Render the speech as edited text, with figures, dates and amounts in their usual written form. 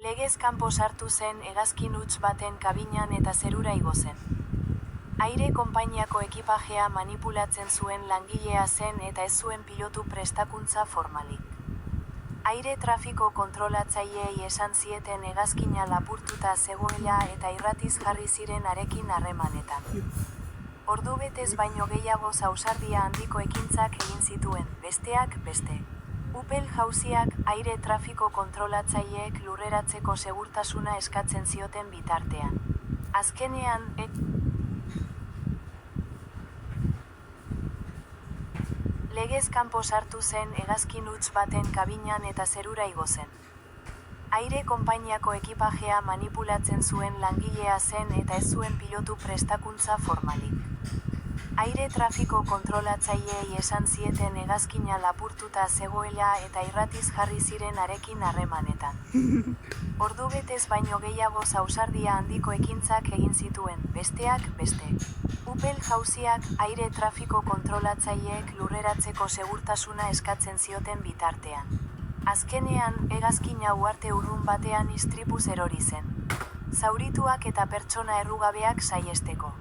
Legez kanpo sartu zen hegazkin huts baten kabinan eta zerura igo zen. Aire konpainiako ekipajea manipulatzen zuen langilea zen eta ez zuen pilotu prestakuntza formalik. Aire trafiko kontrolatzaileei esan zieten hegazkina lapurtuta zegoela eta irratiz jarri ziren harekin harremanetan. Ordubetez baino gehiago ausardia handiko ekintzak egin zituen, besteak beste. Upel jauziak aire trafiko kontrolatzaileek lurreratzeko segurtasuna eskatzen zioten bitartean. Azkenean, legez kanpo sartu zen hegazkin huts baten kabinan eta zerura igo zen. Aire konpainiako ekipajea manipulatzen zuen langilea zen eta ez zuen pilotu prestakuntza formalik. Aire trafiko kontrolatzaileei esan zieten hegazkina lapurtuta zegoela eta irratiz jarri ziren harekin harremanetan. Ordubetez baino gehiago ausardia handiko ekintzak egin zituen, besteak beste. Upel jauziak aire trafiko kontrolatzaileek lurreratzeko segurtasuna eskatzen zioten bitartean. Azkenean, hegazkina uharte urrun batean istripuz erori zen. Zaurituak eta pertsona errugabeak saihesteko.